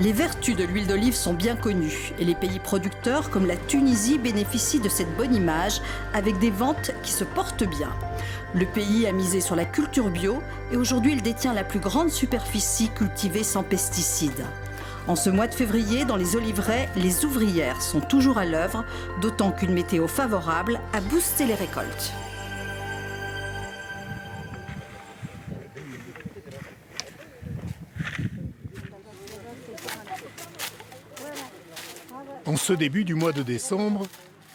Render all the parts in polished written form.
Les vertus de l'huile d'olive sont bien connues et les pays producteurs comme la Tunisie bénéficient de cette bonne image avec des ventes qui se portent bien. Le pays a misé sur la culture bio et aujourd'hui il détient la plus grande superficie cultivée sans pesticides. En ce mois de février, dans les oliveraies, les ouvrières sont toujours à l'œuvre, d'autant qu'une météo favorable a boosté les récoltes. En ce début du mois de décembre,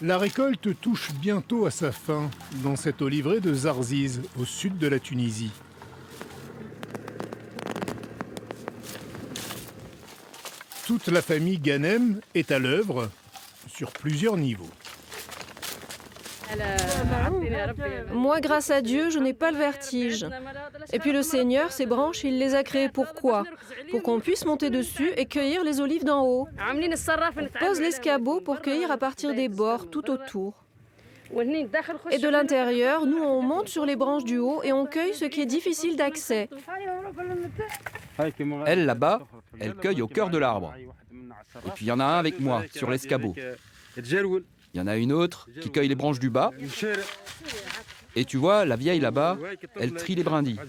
la récolte touche bientôt à sa fin dans cette oliveraie de Zarziz, au sud de la Tunisie. Toute la famille Ghanem est à l'œuvre sur plusieurs niveaux. Moi, grâce à Dieu, je n'ai pas le vertige. Et puis le Seigneur, ses branches, il les a créées pour quoi? Pour qu'on puisse monter dessus et cueillir les olives d'en haut. On pose l'escabeau pour cueillir à partir des bords, tout autour. Et de l'intérieur, nous, on monte sur les branches du haut et on cueille ce qui est difficile d'accès. Elle, là-bas, elle cueille au cœur de l'arbre. Et puis il y en a un avec moi, sur l'escabeau. Il y en a une autre qui cueille les branches du bas. Et tu vois, la vieille là-bas, elle trie les brindilles.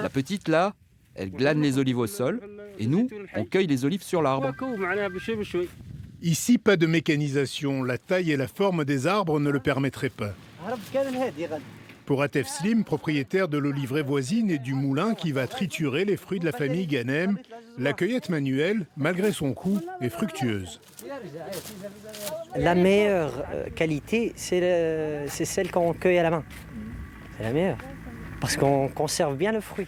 La petite là, elle glane les olives au sol. Et nous, on cueille les olives sur l'arbre. Ici, pas de mécanisation. La taille et la forme des arbres ne le permettraient pas. Pour Atef Slim, propriétaire de l'oliveraie voisine et du moulin qui va triturer les fruits de la famille Ghanem, la cueillette manuelle, malgré son coût, est fructueuse. La meilleure qualité, c'est celle qu'on cueille à la main. C'est la meilleure. Parce qu'on conserve bien le fruit.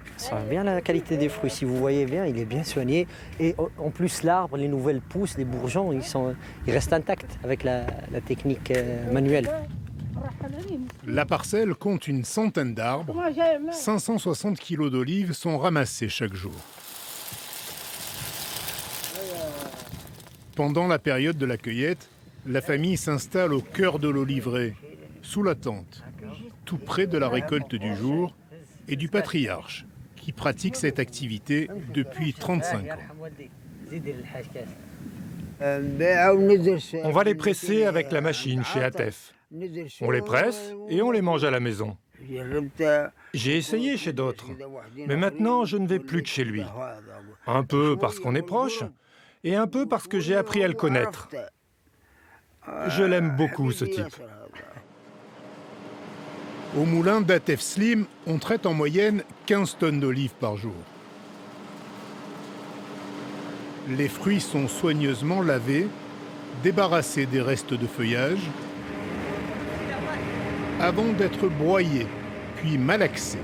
On conserve bien la qualité des fruits. Si vous voyez bien, il est bien soigné. Et en plus, l'arbre, les nouvelles pousses, les bourgeons, ils restent intacts avec la technique manuelle. La parcelle compte une centaine d'arbres. 560 kilos d'olives sont ramassés chaque jour. Pendant la période de la cueillette, la famille s'installe au cœur de l'oliveraie, sous la tente, tout près de la récolte du jour et du patriarche, qui pratique cette activité depuis 35 ans. On va les presser avec la machine chez Atef. On les presse et on les mange à la maison. J'ai essayé chez d'autres, mais maintenant je ne vais plus que chez lui. Un peu parce qu'on est proche et un peu parce que j'ai appris à le connaître. Je l'aime beaucoup, ce type. Au moulin d'Atef Slim, on traite en moyenne 15 tonnes d'olives par jour. Les fruits sont soigneusement lavés, débarrassés des restes de feuillage, avant d'être broyés, puis malaxés.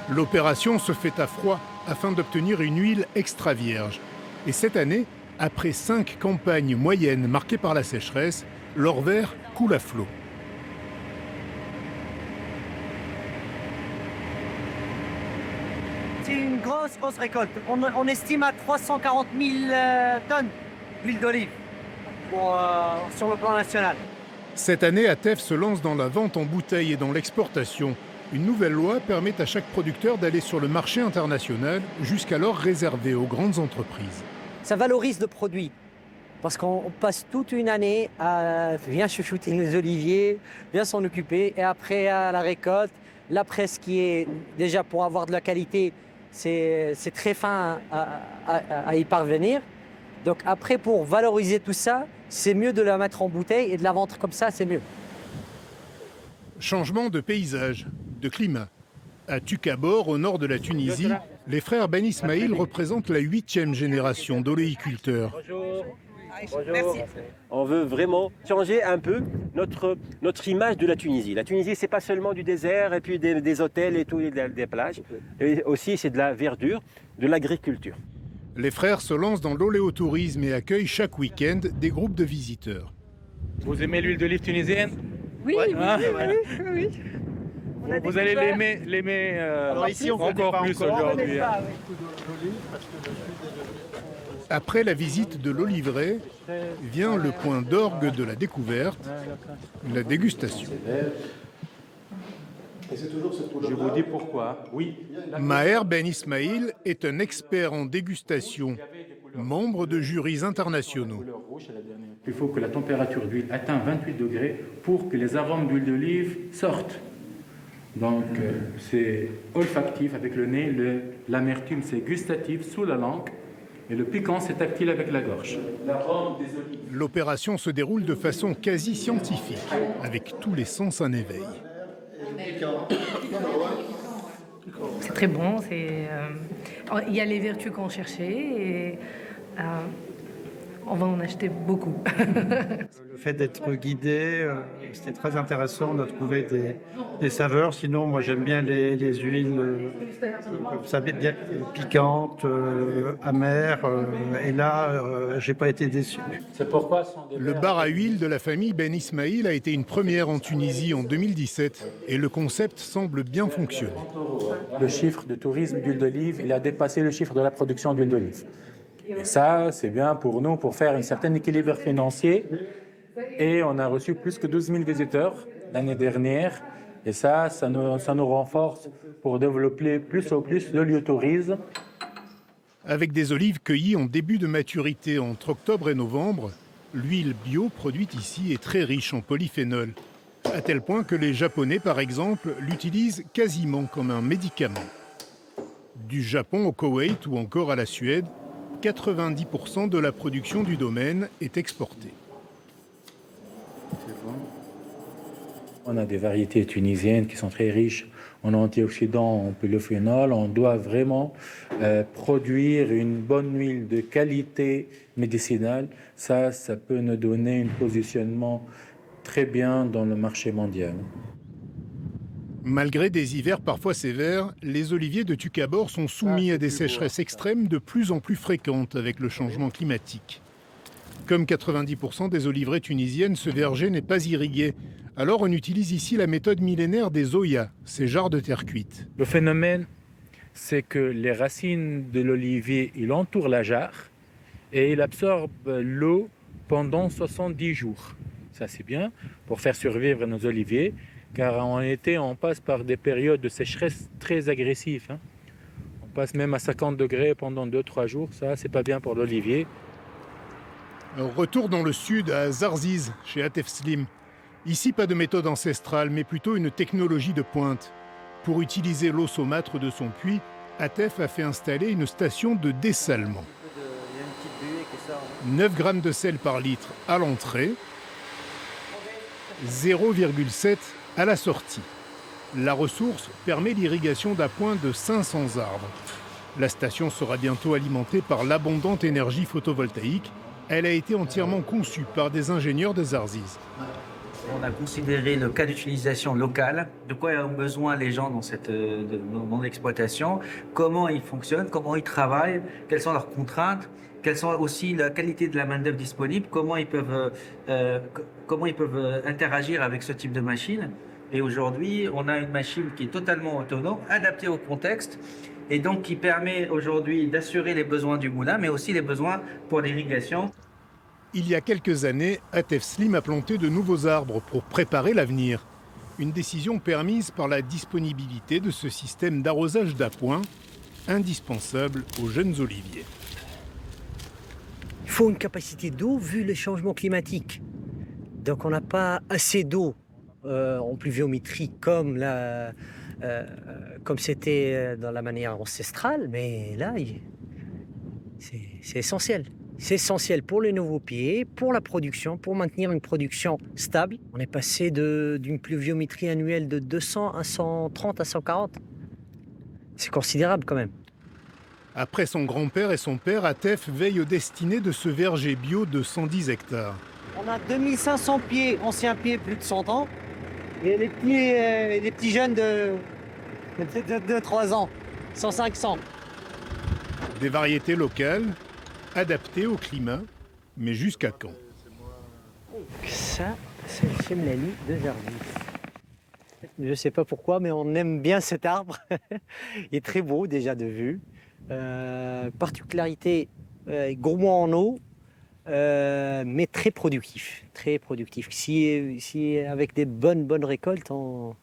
L'opération se fait à froid afin d'obtenir une huile extra vierge. Et cette année, après 5 campagnes moyennes marquées par la sécheresse, l'or vert coule à flot. C'est une grosse récolte. On estime à 340 000 tonnes d'huile d'olive sur le plan national. Cette année, Atef se lance dans la vente en bouteille et dans l'exportation. Une nouvelle loi permet à chaque producteur d'aller sur le marché international, jusqu'alors réservé aux grandes entreprises. Ça valorise le produit. Parce qu'on passe toute une année à bien chouchouter les oliviers, bien s'en occuper. Et après, à la récolte, la presse qui est déjà pour avoir de la qualité, c'est très fin à y parvenir. Donc après, pour valoriser tout ça, c'est mieux de la mettre en bouteille et de la vendre comme ça, c'est mieux. Changement de paysage, de climat. À Tukabor, au nord de la Tunisie, les frères Ben Ismaïl représentent la 8e génération d'oléiculteurs. Merci. On veut vraiment changer un peu notre image de la Tunisie. La Tunisie, c'est pas seulement du désert et puis des hôtels et tout, des plages. Et aussi, c'est de la verdure, de l'agriculture. Les frères se lancent dans l'oléotourisme et accueillent chaque week-end des groupes de visiteurs. Vous aimez l'huile d'olive tunisienne? Oui, oui. Vous allez l'aimer encore plus aujourd'hui. Après la visite de l'oliveraie, vient le point d'orgue de la découverte, la dégustation. Je vous dis pourquoi. Oui. Maher Ben Ismail est un expert en dégustation, membre de jurys internationaux. Il faut que la température d'huile atteigne 28 degrés pour que les arômes d'huile d'olive sortent. Donc, c'est olfactif avec le nez, l'amertume, c'est gustatif sous la langue, et le piquant, c'est tactile avec la gorge. L'opération se déroule de façon quasi scientifique, avec tous les sens en éveil. C'est très bon, il y a les vertus qu'on cherchait et on va en acheter beaucoup. Le fait d'être guidé, c'était très intéressant de trouver des saveurs. Sinon, moi j'aime bien les huiles, comme ça, bien piquantes, amères. Et là, j'ai pas été déçu. C'est pourquoi le bar à huile de la famille Ben Ismail a été une première en Tunisie en 2017 et le concept semble bien fonctionner. le chiffre de tourisme d'huile d'olive, il a dépassé le chiffre de la production d'huile d'olive. Et ça, c'est bien pour nous, pour faire un certain équilibre financier. Et on a reçu plus que 12 000 visiteurs l'année dernière. Et ça nous renforce pour développer plus le lieu-tourisme. Avec des olives cueillies en début de maturité entre octobre et novembre, l'huile bio produite ici est très riche en polyphénol, à tel point que les Japonais, par exemple, l'utilisent quasiment comme un médicament. Du Japon au Koweït ou encore à la Suède, 90% de la production du domaine est exportée. On a des variétés tunisiennes qui sont très riches en antioxydants, en polyphénol. On doit vraiment produire une bonne huile de qualité médicinale. Ça peut nous donner un positionnement très bien dans le marché mondial. Malgré des hivers parfois sévères, les oliviers de Tucabor sont soumis à des sécheresses extrêmes de plus en plus fréquentes avec le changement climatique. Comme 90% des oliveraies tunisiennes, ce verger n'est pas irrigué. Alors on utilise ici la méthode millénaire des zoyas, ces jarres de terre cuite. Le phénomène, c'est que les racines de l'olivier, il entoure la jarre et il absorbe l'eau pendant 70 jours. Ça, c'est bien pour faire survivre nos oliviers, car en été, on passe par des périodes de sécheresse très agressives. On passe même à 50 degrés pendant 2-3 jours. Ça, c'est pas bien pour l'olivier. Retour dans le sud, à Zarziz, chez Atef Slim. Ici, pas de méthode ancestrale, mais plutôt une technologie de pointe. Pour utiliser l'eau saumâtre de son puits, Atef a fait installer une station de dessalement. 9 grammes de sel par litre à l'entrée, 0,7 à la sortie. La ressource permet l'irrigation d'appoint de 500 arbres. La station sera bientôt alimentée par l'abondante énergie photovoltaïque. Elle a été entièrement conçue par des ingénieurs de Zarziz. On a considéré le cas d'utilisation local, de quoi ont besoin les gens dans l'exploitation, comment ils fonctionnent, comment ils travaillent, quelles sont leurs contraintes, quelles sont aussi la qualité de la main-d'œuvre disponible, comment ils peuvent interagir avec ce type de machine. Et aujourd'hui, on a une machine qui est totalement autonome, adaptée au contexte, et donc qui permet aujourd'hui d'assurer les besoins du moulin, mais aussi les besoins pour l'irrigation. Il y a quelques années, Atef Slim a planté de nouveaux arbres pour préparer l'avenir. Une décision permise par la disponibilité de ce système d'arrosage d'appoint, indispensable aux jeunes oliviers. Il faut une capacité d'eau vu le changement climatique. Donc on n'a pas assez d'eau en pluviométrie comme c'était dans la manière ancestrale, mais là, c'est essentiel. C'est essentiel pour les nouveaux pieds, pour la production, pour maintenir une production stable. On est passé d'une pluviométrie annuelle de 200 à 130 à 140. C'est considérable quand même. Après son grand-père et son père, Atef veille aux destinées de ce verger bio de 110 hectares. On a 2500 pieds, anciens pieds, plus de 100 ans. Et les petits jeunes de 3 ans, 100-500. Des variétés locales, adaptées au climat, mais jusqu'à quand? Ça, c'est le chemlali de Zarziz. Je ne sais pas pourquoi, mais on aime bien cet arbre. Il est très beau déjà de vue. Particularité, gourmand en eau, mais très productif. Très productif. Si avec des bonnes récoltes, on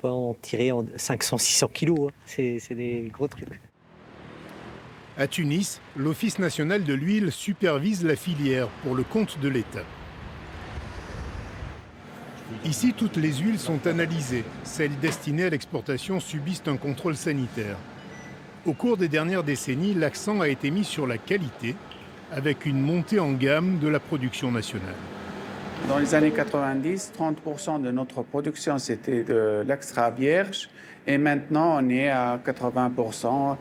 peut en tirer 500-600 kilos. Hein. C'est des gros trucs. À Tunis, l'Office national de l'huile supervise la filière pour le compte de l'État. Ici, toutes les huiles sont analysées. Celles destinées à l'exportation subissent un contrôle sanitaire. Au cours des dernières décennies, l'accent a été mis sur la qualité, avec une montée en gamme de la production nationale. Dans les années 90, 30% de notre production, c'était de l'extra vierge. Et maintenant, on est à 80%.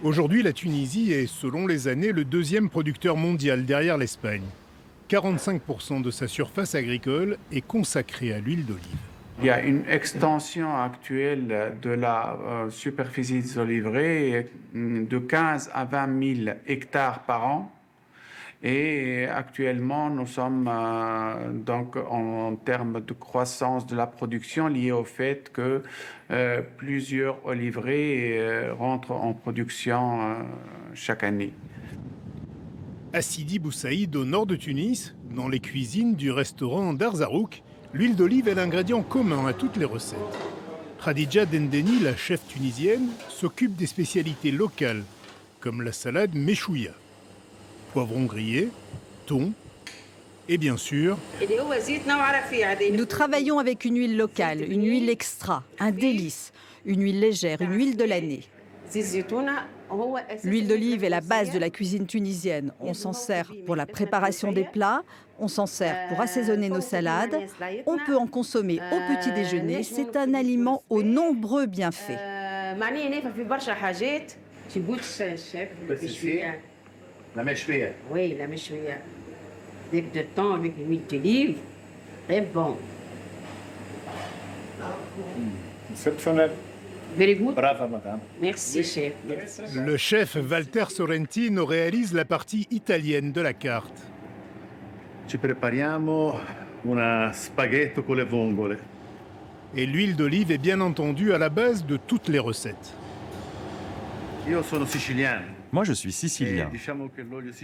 Aujourd'hui, la Tunisie est, selon les années, le deuxième producteur mondial derrière l'Espagne. 45% de sa surface agricole est consacrée à l'huile d'olive. Il y a une extension actuelle de la superficie des oliveraies de 15 à 20 000 hectares par an. Et actuellement, nous sommes donc en termes de croissance de la production liée au fait que plusieurs oliveraies rentrent en production chaque année. À Sidi Bou Saïd, au nord de Tunis, dans les cuisines du restaurant Darzarouk, l'huile d'olive est l'ingrédient commun à toutes les recettes. Khadija Dendeni, la chef tunisienne, s'occupe des spécialités locales, comme la salade méchouia. Poivron grillé, thon et bien sûr... Nous travaillons avec une huile locale, une huile extra, un délice, une huile légère, une huile de l'année. L'huile d'olive est la base de la cuisine tunisienne. On s'en sert pour la préparation des plats, on s'en sert pour assaisonner nos salades, on peut en consommer au petit déjeuner. C'est un aliment aux nombreux bienfaits. La méchouia. Oui, la méchouia. Avec de thon, avec l'huile d'olive, très bon. Exceptionnel. Very good. Bravo, madame. Merci, chef. Le chef Walter Sorrentino réalise la partie italienne de la carte. Ci prepariamo una spaghetto con le vongole. Et l'huile d'olive est bien entendu à la base de toutes les recettes. Io sono siciliano. Moi, je suis sicilien.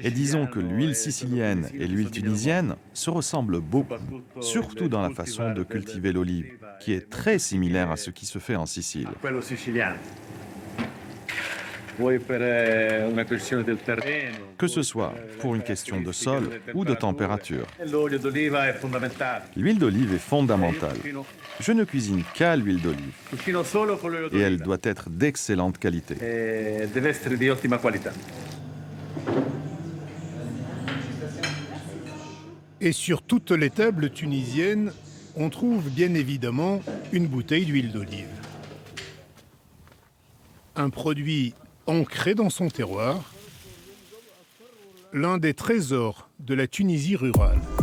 Et disons que l'huile sicilienne et l'huile tunisienne se ressemblent beaucoup, surtout dans la façon de cultiver l'olive, qui est très similaire à ce qui se fait en Sicile. Que ce soit pour une question de sol ou de température. L'huile d'olive est fondamentale. Je ne cuisine qu'à l'huile d'olive. Et elle doit être d'excellente qualité. Et sur toutes les tables tunisiennes, on trouve bien évidemment une bouteille d'huile d'olive. Un produit ancré dans son terroir, l'un des trésors de la Tunisie rurale.